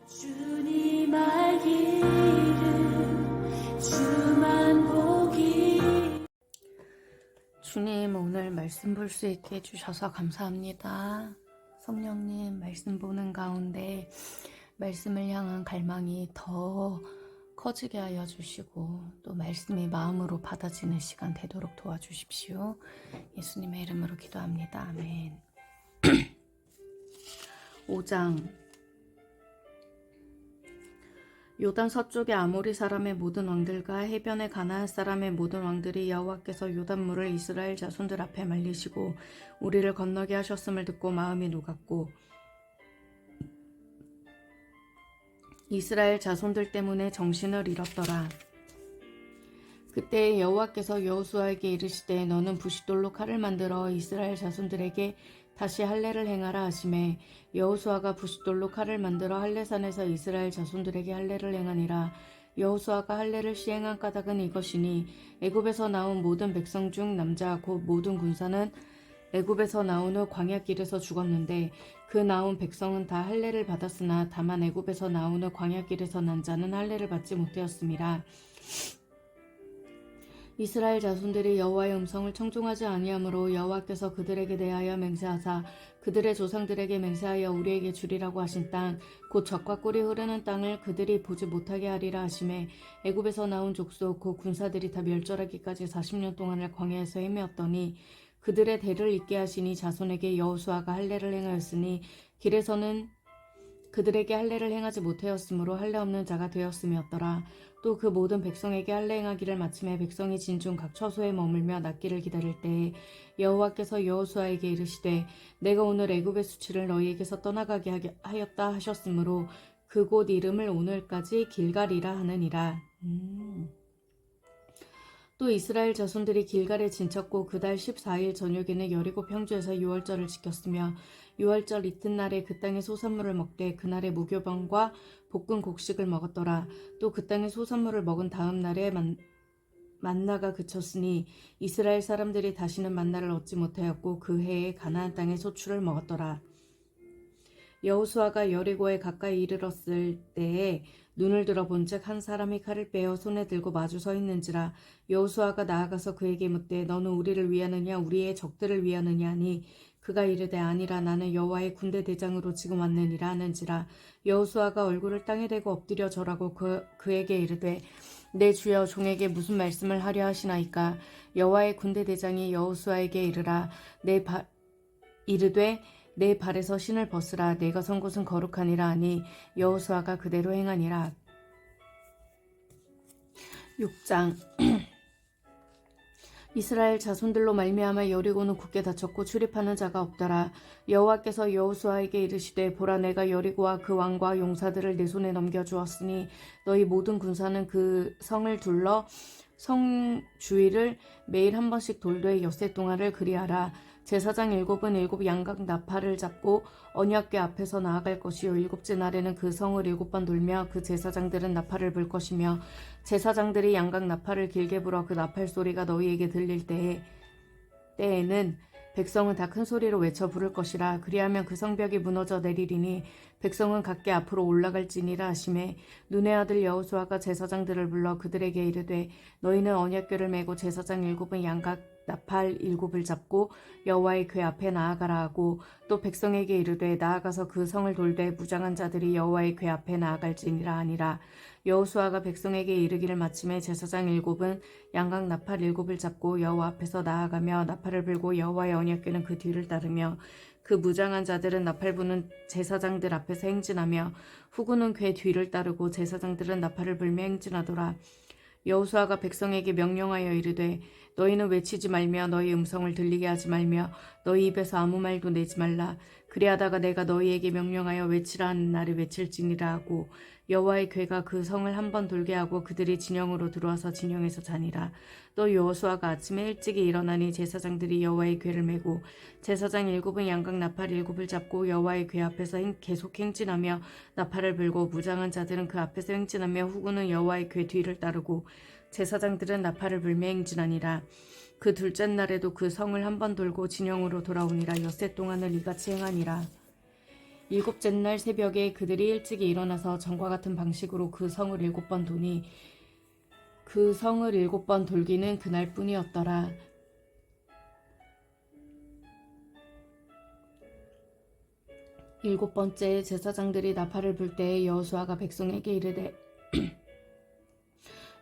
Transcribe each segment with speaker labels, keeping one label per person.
Speaker 1: 주님 알기를 주만 보기.
Speaker 2: 주님, 오늘 말씀 볼 수 있게 해주셔서 감사합니다. 성령님, 말씀 보는 가운데 말씀을 향한 갈망이 더 커지게 하여 주시고 또 말씀이 마음으로 받아지는 시간 되도록 도와주십시오. 예수님의 이름으로 기도합니다. 아멘. 5장. 요단 서쪽의 아모리 사람의 모든 왕들과 해변의 가나안 사람의 모든 왕들이 여호와께서 요단물을 이스라엘 자손들 앞에 말리시고 우리를 건너게 하셨음을 듣고 마음이 녹았고 이스라엘 자손들 때문에 정신을 잃었더라. 그때 여호와께서 여호수아에게 이르시되 너는 부싯돌로 칼을 만들어 이스라엘 자손들에게 다시 할례를 행하라 하시매 여호수아가 부싯돌로 칼을 만들어 할례산에서 이스라엘 자손들에게 할례를 행하니라. 여호수아가 할례를 시행한 까닭은 이것이니 애굽에서 나온 모든 백성 중 남자 곧 모든 군사는 애굽에서 나온 후 광야길에서 죽었는데 그 나온 백성은 다 할례를 받았으나 다만 애굽에서 나온 후 광야길에서 난 자는 할례를 받지 못하였음이라. 이스라엘 자손들이 여호와의 음성을 청종하지 아니하므로 여호와께서 그들에게 대하여 맹세하사 그들의 조상들에게 맹세하여 우리에게 주리라고 하신 땅 곧 젖과 꿀이 흐르는 땅을 그들이 보지 못하게 하리라 하시매 애굽에서 나온 족속 곧 군사들이 다 멸절하기까지 40년 동안을 광야에서 헤매었더니 그들의 대를 잇게 하시니 자손에게 여호수아가 할례를 행하였으니 길에서는 그들에게 할례를 행하지 못하였으므로 할례 없는 자가 되었음이었더라. 또 그 모든 백성에게 할례 행하기를 마침에 백성이 진중 각 처소에 머물며 낫기를 기다릴 때에 여호와께서 여호수아에게 이르시되 내가 오늘 애굽의 수치를 너희에게서 떠나가게 하였다 하셨으므로 그곳 이름을 오늘까지 길갈이라 하느니라. 또 이스라엘 자손들이 길갈에 진쳤고 그달 14일 저녁에는 여리고 평지에서 유월절을 지켰으며 유월절 이튿날에 그 땅의 소산물을 먹되 그날에 무교병과 볶은 곡식을 먹었더라. 또 그 땅의 소산물을 먹은 다음 날에 만나가 그쳤으니 이스라엘 사람들이 다시는 만나를 얻지 못하였고 그 해에 가나안 땅의 소출을 먹었더라. 여호수아가 여리고에 가까이 이르렀을 때에 눈을 들어 본즉 한 사람이 칼을 빼어 손에 들고 마주 서 있는지라. 여호수아가 나아가서 그에게 묻되 너는 우리를 위하느냐 우리의 적들을 위하느냐 하니 그가 이르되 아니라 나는 여호와의 군대 대장으로 지금 왔느니라 하는지라. 여호수아가 얼굴을 땅에 대고 엎드려 절하고 그에게 이르되 내 주여 종에게 무슨 말씀을 하려 하시나이까. 여호와의 군대 대장이 여호수아에게 이르되 내 발에서 신을 벗으라. 내가 선 곳은 거룩하니라 하니 여호수아가 그대로 행하니라. 6장. 이스라엘 자손들로 말미암아 여리고는 굳게 닫혔고 출입하는 자가 없더라. 여호와께서 여호수아에게 이르시되 보라 내가 여리고와 그 왕과 용사들을 내 손에 넘겨주었으니 너희 모든 군사는 그 성을 둘러 성 주위를 매일 한 번씩 돌되 엿새 동안을 그리하라. 제사장 7은 7 양각 나팔을 잡고 언약궤 앞에서 나아갈 것이요 7째 날에는 그 성을 7번 돌며 그 제사장들은 나팔을 불 것이며 제사장들이 양각 나팔을 길게 불어 그 나팔 소리가 너희에게 들릴 때에는 백성은 다 큰 소리로 외쳐 부를 것이라. 그리하면 그 성벽이 무너져 내리리니 백성은 각기 앞으로 올라갈지니라 하시매 눈의 아들 여호수아가 제사장들을 불러 그들에게 이르되 너희는 언약궤를 메고 제사장 7은 양각 나팔 7을 잡고 여호와의 궤 앞에 나아가라 하고 또 백성에게 이르되 나아가서 그 성을 돌되 무장한 자들이 여호와의 궤 앞에 나아갈지니라 하니라. 여호수아가 백성에게 이르기를 마침에 제사장 7은 양각 나팔 7을 잡고 여호와 앞에서 나아가며 나팔을 불고 여호와의 언약궤는 그 뒤를 따르며 그 무장한 자들은 나팔 부는 제사장들 앞에서 행진하며 후군은 궤 뒤를 따르고 제사장들은 나팔을 불며 행진하더라. 여호수아가 백성에게 명령하여 이르되 너희는 외치지 말며 너희 음성을 들리게 하지 말며 너희 입에서 아무 말도 내지 말라. 그리하다가 내가 너희에게 명령하여 외치라 하는 날에 외칠지니라 하고 여호와의 궤가 그 성을 한 번 돌게 하고 그들이 진영으로 들어와서 진영에서 자니라. 또 여호수아가 아침에 일찍이 일어나니 제사장들이 여호와의 궤를 메고 제사장 7은 양각 나팔 7을 잡고 여호와의 궤 앞에서 계속 행진하며 나팔을 불고 무장한 자들은 그 앞에서 행진하며 후군은 여호와의 궤 뒤를 따르고 제사장들은 나팔을 불며 행진하니라. 그 둘째 날에도 그 성을 한 번 돌고 진영으로 돌아오니라. 엿새 동안을 이같이 행하니라. 일곱째 날 새벽에 그들이 일찍이 일어나서 전과 같은 방식으로 그 성을 7번 도니 그 성을 7번 돌기는 그날뿐이었더라. 일곱 번째 제사장들이 나팔을 불 때에 여호수아가 백성에게 이르되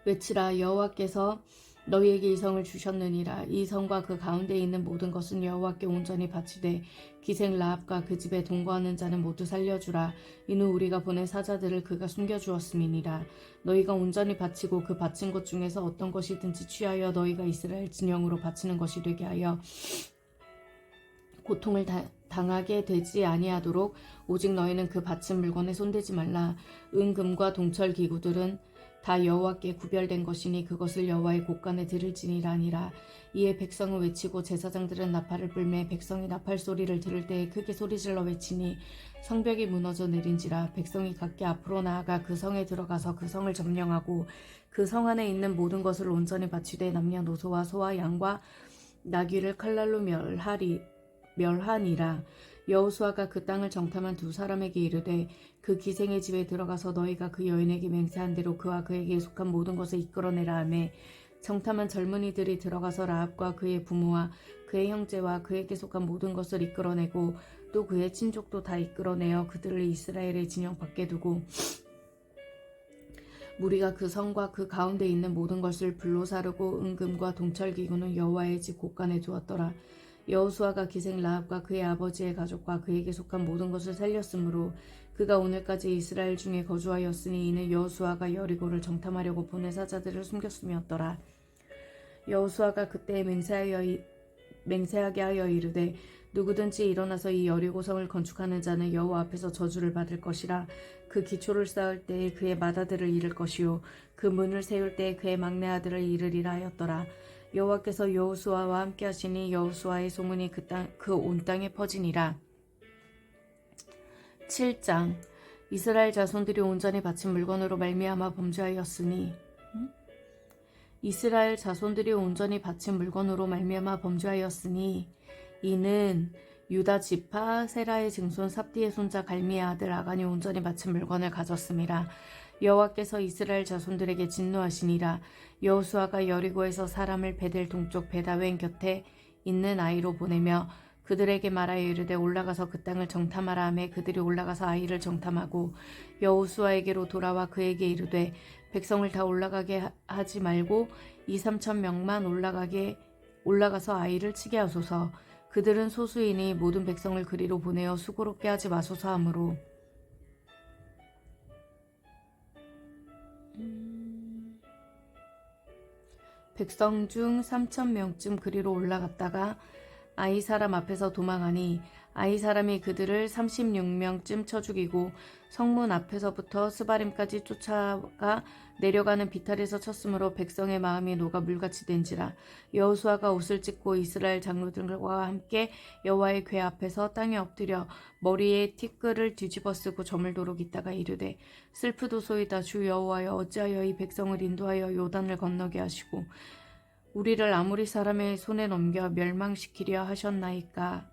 Speaker 2: 외치라. 여호와께서 너희에게 이 성을 주셨느니라. 이 성과 그 가운데 있는 모든 것은 여호와께 온전히 바치되 기생 라합과 그 집에 동거하는 자는 모두 살려주라. 이는 우리가 보낸 사자들을 그가 숨겨주었음이니라. 너희가 온전히 바치고 그 바친 것 중에서 어떤 것이든지 취하여 너희가 이스라엘 진영으로 바치는 것이 되게 하여 고통을 당하게 되지 아니하도록 오직 너희는 그 바친 물건에 손대지 말라. 은금과 동철 기구들은 다 여호와께 구별된 것이니 그것을 여호와의 곳간에 드릴지니라 하니라. 이에 백성은 외치고 제사장들은 나팔을 불매 백성이 나팔 소리를 들을 때에 크게 소리질러 외치니 성벽이 무너져 내린지라. 백성이 각기 앞으로 나아가 그 성에 들어가서 그 성을 점령하고 그 성 안에 있는 모든 것을 온전히 바치되 남녀노소와 소와 양과 나귀를 칼날로 멸하니라. 여호수아가 그 땅을 정탐한 두 사람에게 이르되 그 기생의 집에 들어가서 너희가 그 여인에게 맹세한 대로 그와 그에게 속한 모든 것을 이끌어내라 하매 정탐한 젊은이들이 들어가서 라합과 그의 부모와 그의 형제와 그에게 속한 모든 것을 이끌어내고 또 그의 친족도 다 이끌어내어 그들을 이스라엘의 진영 밖에 두고 무리가 그 성과 그 가운데 있는 모든 것을 불로 사르고 은금과 동철기구는 여호와의 집 곳간에 두었더라. 여호수아가 기생 라합과 그의 아버지의 가족과 그에게 속한 모든 것을 살렸으므로 그가 오늘까지 이스라엘 중에 거주하였으니 이는 여호수아가 여리고를 정탐하려고 보낸 사자들을 숨겼음이었더라. 여호수아가 그때 맹세하게 하여 이르되 누구든지 일어나서 이 여리고성을 건축하는 자는 여호와 앞에서 저주를 받을 것이라. 그 기초를 쌓을 때에 그의 맏아들을 잃을 것이요 그 문을 세울 때에 그의 막내 아들을 잃으리라 하였더라. 여호와께서 여호수아와 함께 하시니 여호수아의 소문이 그 온 땅에 퍼지니라. 7장. 이스라엘 자손들이 온전히 바친 물건으로 말미암아 범죄하였으니 이스라엘 자손들이 온전히 바친 물건으로 말미암아 범죄하였으니 이는 유다 지파 세라의 증손 삽디의 손자 갈미의 아들 아간이 온전히 바친 물건을 가졌음이라. 여호와께서 이스라엘 자손들에게 진노하시니라. 여호수아가 여리고에서 사람을 베델 동쪽 베다웬 곁에 있는 아이로 보내며 그들에게 말하여 이르되 올라가서 그 땅을 정탐하라 하매 그들이 올라가서 아이를 정탐하고 여호수아에게로 돌아와 그에게 이르되 백성을 다 올라가게 하지 말고 2-3천 명만 올라가서 아이를 치게 하소서. 그들은 소수이니 모든 백성을 그리로 보내어 수고롭게 하지 마소서 하므로 백성 중 3,000명쯤 그리로 올라갔다가 아이 사람 앞에서 도망하니 아이 사람이 그들을 36명쯤 쳐 죽이고 성문 앞에서부터 스바림까지 쫓아가 내려가는 비탈에서 쳤으므로 백성의 마음이 녹아 물같이 된지라. 여호수아가 옷을 찢고 이스라엘 장로들과 함께 여호와의 궤 앞에서 땅에 엎드려 머리에 티끌을 뒤집어 쓰고 저물도록 있다가 이르되 슬프도소이다. 주 여호와여 어찌하여 이 백성을 인도하여 요단을 건너게 하시고 우리를 아모리 사람의 손에 넘겨 멸망시키려 하셨나이까.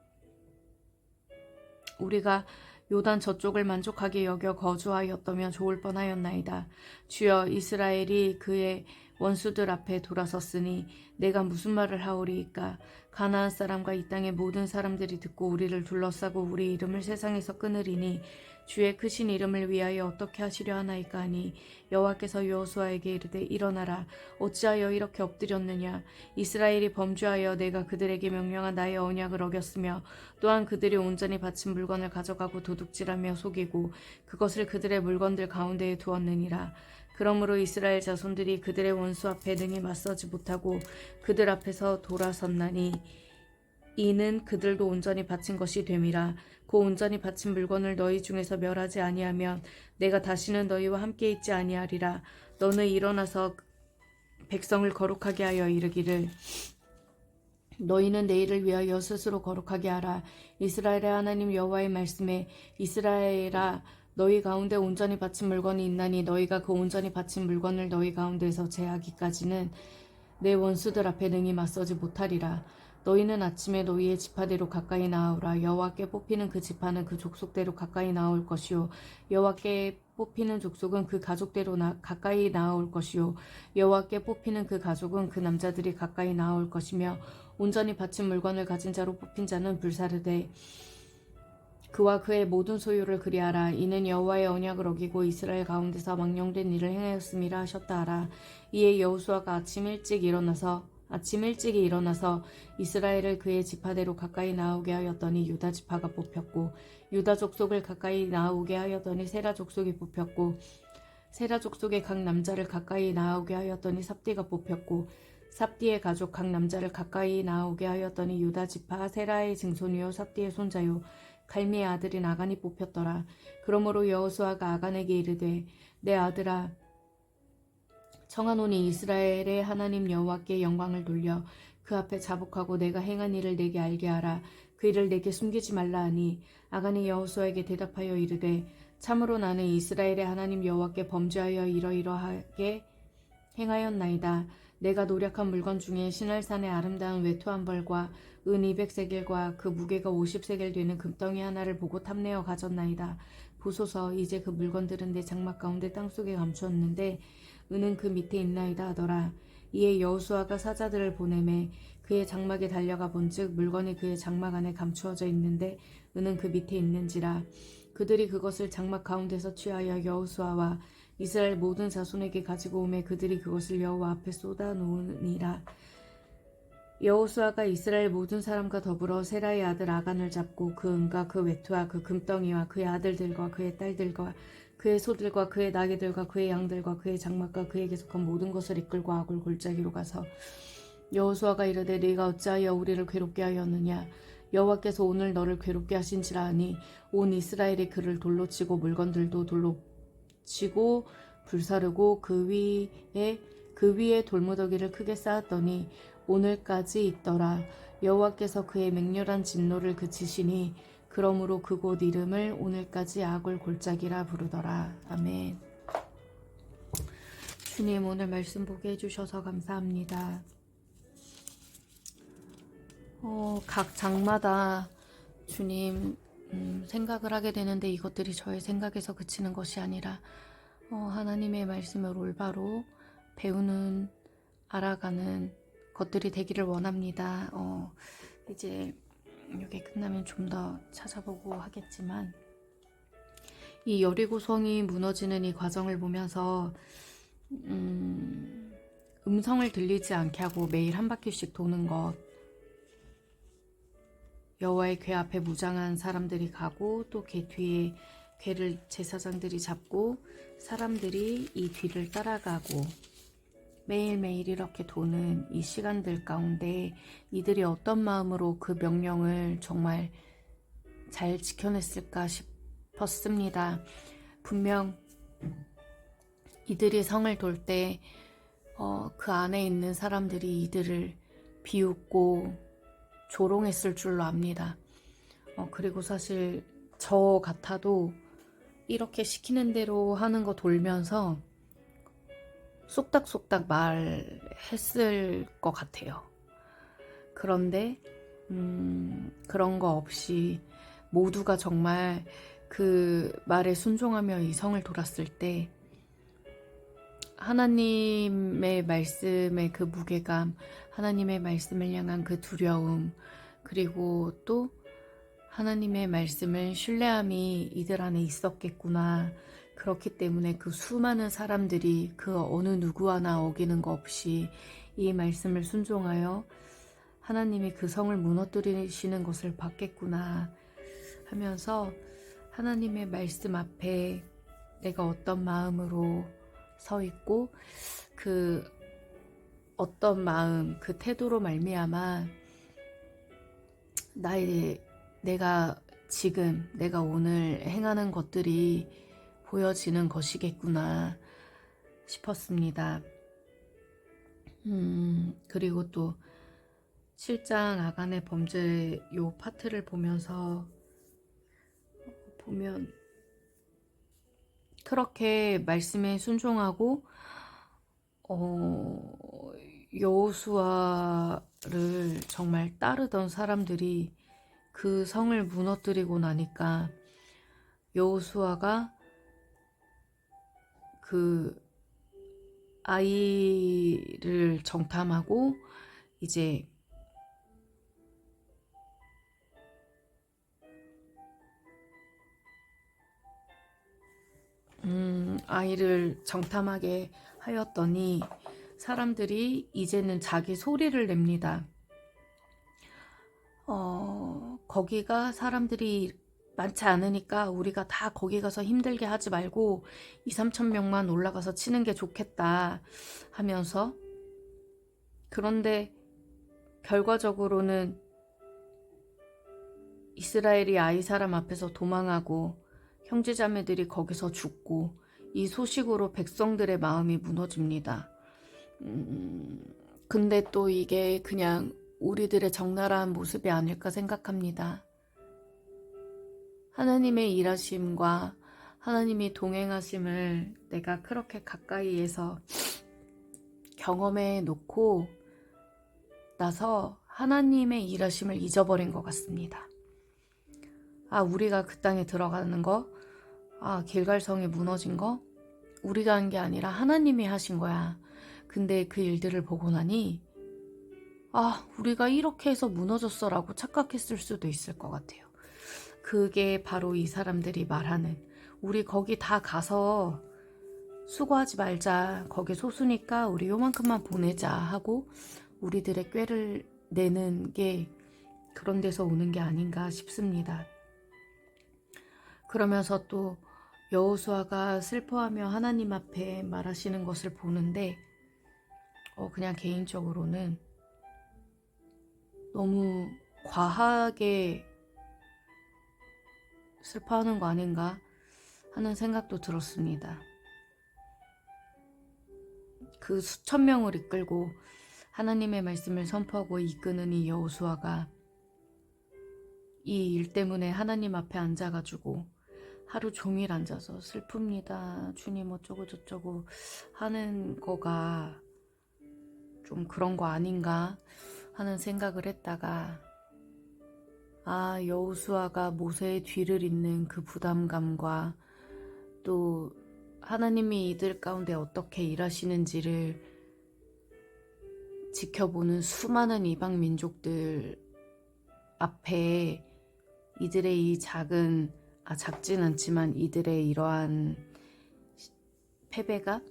Speaker 2: 우리가 요단 저쪽을 만족하게 여겨 거주하였다면 좋을 뻔하였나이다. 주여 이스라엘이 그의 원수들 앞에 돌아섰으니 내가 무슨 말을 하오리이까. 가나안 사람과 이 땅의 모든 사람들이 듣고 우리를 둘러싸고 우리 이름을 세상에서 끊으리니 주의 크신 이름을 위하여 어떻게 하시려 하나이까 하니 여호와께서 여호수아에게 이르되 일어나라. 어찌하여 이렇게 엎드렸느냐. 이스라엘이 범죄하여 내가 그들에게 명령한 나의 언약을 어겼으며 또한 그들이 온전히 바친 물건을 가져가고 도둑질하며 속이고 그것을 그들의 물건들 가운데에 두었느니라. 그러므로 이스라엘 자손들이 그들의 원수 앞에 능히 맞서지 못하고 그들 앞에서 돌아섰나니 이는 그들도 온전히 바친 것이 됨이라. 그 온전히 바친 물건을 너희 중에서 멸하지 아니하면 내가 다시는 너희와 함께 있지 아니하리라. 너는 일어나서 백성을 거룩하게 하여 이르기를 너희는 내일을 위하여 스스로 거룩하게 하라. 이스라엘의 하나님 여호와의 말씀에 이스라엘아 너희 가운데 온전히 바친 물건이 있나니 너희가 그 온전히 바친 물건을 너희 가운데에서 제하기까지는 내 원수들 앞에 능히 맞서지 못하리라. 너희는 아침에 너희의 지파대로 가까이 나아오라. 여호와께 뽑히는 그 지파는 그 족속대로 가까이 나올 것이요 여호와께 뽑히는 족속은 그 가족대로 가까이 나올 것이요 여호와께 뽑히는 그 가족은 그 남자들이 가까이 나올 것이며 온전히 바친 물건을 가진 자로 뽑힌 자는 불사르되 그와 그의 모든 소유를 그리하라. 이는 여호와의 언약을 어기고 이스라엘 가운데서 망령된 일을 행하였음이라 하셨다 하라. 이에 여호수아가 아침 일찍이 일어나서 이스라엘을 그의 지파대로 가까이 나오게 하였더니 유다 지파가 뽑혔고 유다 족속을 가까이 나오게 하였더니 세라 족속이 뽑혔고 세라 족속의 각 남자를 가까이 나오게 하였더니 삽디가 뽑혔고 삽디의 가족 각 남자를 가까이 나오게 하였더니 유다 지파 세라의 증손이요 삽디의 손자요 갈미의 아들인 아간이 뽑혔더라. 그러므로 여호수아가 아간에게 이르되 내 아들아 청하노니 이스라엘의 하나님 여호와께 영광을 돌려 그 앞에 자복하고 내가 행한 일을 내게 알게 하라. 그 일을 내게 숨기지 말라 하니 아간이 여호수아에게 대답하여 이르되 참으로 나는 이스라엘의 하나님 여호와께 범죄하여 이러이러하게 행하였나이다. 내가 노력한 물건 중에 시날산의 아름다운 외투 한 벌과 은 200세겔과 그 무게가 50세겔 되는 금덩이 하나를 보고 탐내어 가졌나이다. 보소서 이제 그 물건들은 내 장막 가운데 땅속에 감추었는데 은은 그 밑에 있나이다 하더라. 이에 여호수아가 사자들을 보내매 그의 장막에 달려가 본즉 물건이 그의 장막 안에 감추어져 있는데 은은 그 밑에 있는지라. 그들이 그것을 장막 가운데서 취하여 여호수아와 이스라엘 모든 자손에게 가지고 오매 그들이 그것을 여호와 앞에 쏟아 놓으니라. 여호수아가 이스라엘 모든 사람과 더불어 세라의 아들 아간을 잡고 그 은과 그 외투와 그 금덩이와 그의 아들들과 그의 딸들과 그의 소들과 그의 나귀들과 그의 양들과 그의 장막과 그에게 속한 모든 것을 이끌고 아굴 골짜기로 가서 여호수아가 이르되 네가 어찌하여 우리를 괴롭게 하였느냐. 여호와께서 오늘 너를 괴롭게 하신지라 하니 온 이스라엘이 그를 돌로 치고 물건들도 돌로 치고 불사르고 그 위에 돌무더기를 크게 쌓았더니 오늘까지 있더라. 여호와께서 그의 맹렬한 진노를 그치시니 그러므로 그곳 이름을 오늘까지 아굴 골짜기라 부르더라. 아멘. 주님 오늘 말씀 보게 해주셔서 감사합니다. 각 장마다 주님 생각을 하게 되는데 이것들이 저의 생각에서 그치는 것이 아니라 하나님의 말씀을 올바로 배우는 알아가는 것들이 되기를 원합니다. 이제 이게 끝나면 좀 더 찾아보고 하겠지만 이 여리고성이 무너지는 이 과정을 보면서 음성을 들리지 않게 하고 매일 한 바퀴씩 도는 것, 여호와의 궤 앞에 무장한 사람들이 가고 또 궤 뒤에 궤를 제사장들이 잡고 사람들이 이 뒤를 따라가고 매일매일 이렇게 도는 이 시간들 가운데 이들이 어떤 마음으로 그 명령을 정말 잘 지켜냈을까 싶었습니다. 분명 이들이 성을 돌 때 그 안에 있는 사람들이 이들을 비웃고 조롱했을 줄로 압니다. 그리고 사실 저 같아도 이렇게 시키는 대로 하는 거 돌면서 쏙닥쏙닥 말했을 것 같아요. 그런데 그런 거 없이 모두가 정말 그 말에 순종하며 이 성을 돌았을 때 하나님의 말씀의 그 무게감, 하나님의 말씀을 향한 그 두려움, 그리고 또 하나님의 말씀을 신뢰함이 이들 안에 있었겠구나. 그렇기 때문에 그 수많은 사람들이 그 어느 누구 하나 어기는 거 없이 이 말씀을 순종하여 하나님이 그 성을 무너뜨리시는 것을 봤겠구나 하면서 하나님의 말씀 앞에 내가 어떤 마음으로 서 있고 그 어떤 마음, 그 태도로 말미암아 내가 지금 내가 오늘 행하는 것들이 보여지는 것이겠구나 싶었습니다. 그리고 또 7장 아간의 범죄 요 파트를 보면 그렇게 말씀에 순종하고 여호수아를 정말 따르던 사람들이 그 성을 무너뜨리고 나니까 여호수아가 그 아이를 정탐하고 이제 아이를 정탐하게 하였더니 사람들이 이제는 자기 소리를 냅니다. 거기가 사람들이 많지 않으니까 우리가 다 거기 가서 힘들게 하지 말고 2, 3천 명만 올라가서 치는 게 좋겠다 하면서, 그런데 결과적으로는 이스라엘이 아이 사람 앞에서 도망하고 형제자매들이 거기서 죽고 이 소식으로 백성들의 마음이 무너집니다. 근데 또 이게 그냥 우리들의 적나라한 모습이 아닐까 생각합니다. 하나님의 일하심과 하나님이 동행하심을 내가 그렇게 가까이에서 경험해 놓고 나서 하나님의 일하심을 잊어버린 것 같습니다. 우리가 그 땅에 들어가는 거, 길갈성이 무너진 거, 우리가 한 게 아니라 하나님이 하신 거야. 근데 그 일들을 보고 나니 우리가 이렇게 해서 무너졌어 라고 착각했을 수도 있을 것 같아요. 그게 바로 이 사람들이 말하는, 우리 거기 다 가서 수고하지 말자, 거기 소수니까 우리 요만큼만 보내자 하고 우리들의 꾀를 내는 게 그런 데서 오는 게 아닌가 싶습니다. 그러면서 또 여호수아가 슬퍼하며 하나님 앞에 말하시는 것을 보는데 그냥 개인적으로는 너무 과하게 슬퍼하는 거 아닌가 하는 생각도 들었습니다. 그 수천 명을 이끌고 하나님의 말씀을 선포하고 이끄는 이 여호수아가 이 일 때문에 하나님 앞에 앉아가지고 하루 종일 앉아서 슬픕니다, 주님 어쩌고 저쩌고 하는 거가 좀 그런 거 아닌가 하는 생각을 했다가 여호수아가 모세의 뒤를 잇는 그 부담감과 또 하나님이 이들 가운데 어떻게 일하시는지를 지켜보는 수많은 이방 민족들 앞에 이들의 이 작진 않지만 이들의 이러한 패배가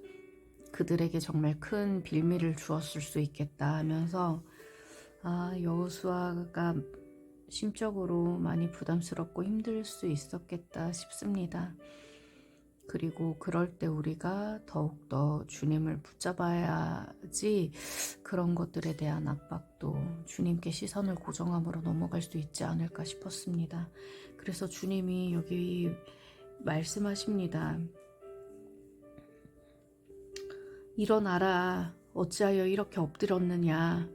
Speaker 2: 그들에게 정말 큰 빌미를 주었을 수 있겠다 하면서 여호수아가 심적으로 많이 부담스럽고 힘들 수 있었겠다 싶습니다. 그리고 그럴 때 우리가 더욱더 주님을 붙잡아야지 그런 것들에 대한 압박도 주님께 시선을 고정함으로 넘어갈 수 있지 않을까 싶었습니다. 그래서 주님이 여기 말씀하십니다. 일어나라, 어찌하여 이렇게 엎드렸느냐.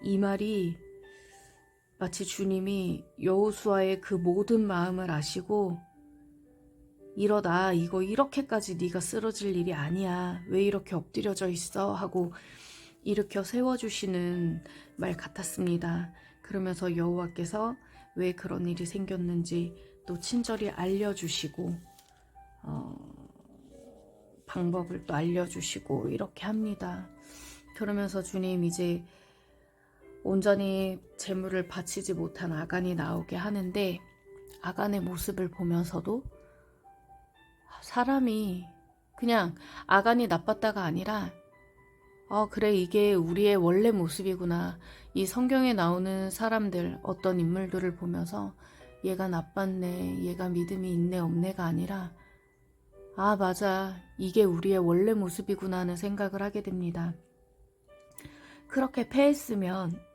Speaker 2: 이 말이 마치 주님이 여호수아의 그 모든 마음을 아시고 일어나, 이거 이렇게까지 네가 쓰러질 일이 아니야, 왜 이렇게 엎드려져 있어 하고 일으켜 세워주시는 말 같았습니다. 그러면서 여호와께서 왜 그런 일이 생겼는지 또 친절히 알려주시고 방법을 또 알려주시고 이렇게 합니다. 그러면서 주님 이제 온전히 제물을 바치지 못한 아간이 나오게 하는데, 아간의 모습을 보면서도 사람이 그냥 아간이 나빴다가 아니라 그래, 이게 우리의 원래 모습이구나. 이 성경에 나오는 사람들, 어떤 인물들을 보면서 얘가 나빴네, 얘가 믿음이 있네 없네가 아니라 맞아, 이게 우리의 원래 모습이구나 하는 생각을 하게 됩니다. 그렇게 패했으면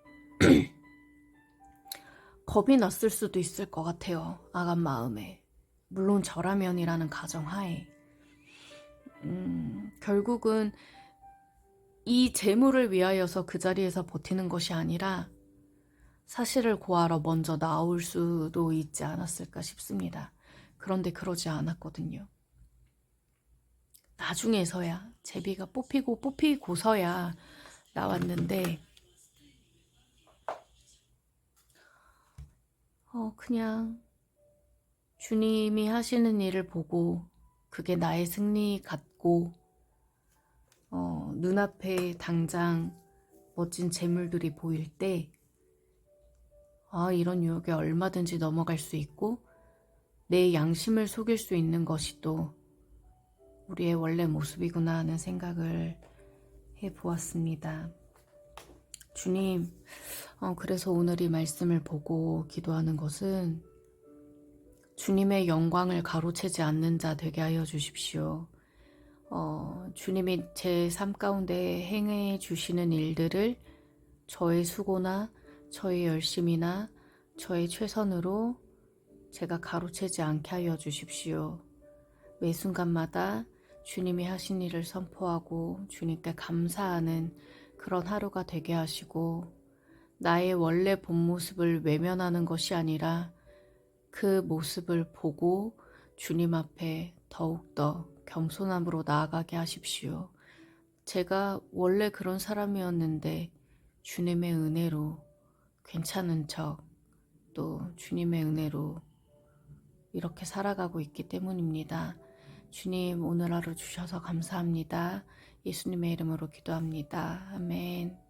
Speaker 2: 겁이 났을 수도 있을 것 같아요, 아간 마음에. 물론 저라면이라는 가정하에. 결국은 이 재물을 위하여서 그 자리에서 버티는 것이 아니라 사실을 고하러 먼저 나올 수도 있지 않았을까 싶습니다. 그런데 그러지 않았거든요. 나중에서야, 제비가 뽑히고서야 나왔는데 그냥 주님이 하시는 일을 보고 그게 나의 승리 같고 눈앞에 당장 멋진 재물들이 보일 때 이런 유혹에 얼마든지 넘어갈 수 있고 내 양심을 속일 수 있는 것이 또 우리의 원래 모습이구나 하는 생각을 해보았습니다. 주님, 그래서 오늘 이 말씀을 보고 기도하는 것은 주님의 영광을 가로채지 않는 자 되게 하여 주십시오. 주님이 제 삶 가운데 행해 주시는 일들을 저의 수고나 저의 열심이나 저의 최선으로 제가 가로채지 않게 하여 주십시오. 매 순간마다 주님이 하신 일을 선포하고 주님께 감사하는 그런 하루가 되게 하시고 나의 원래 본 모습을 외면하는 것이 아니라 그 모습을 보고 주님 앞에 더욱더 겸손함으로 나아가게 하십시오. 제가 원래 그런 사람이었는데 주님의 은혜로 괜찮은 척 또 주님의 은혜로 이렇게 살아가고 있기 때문입니다. 주님 오늘 하루 주셔서 감사합니다. 예수님의 이름으로 기도합니다. 아멘.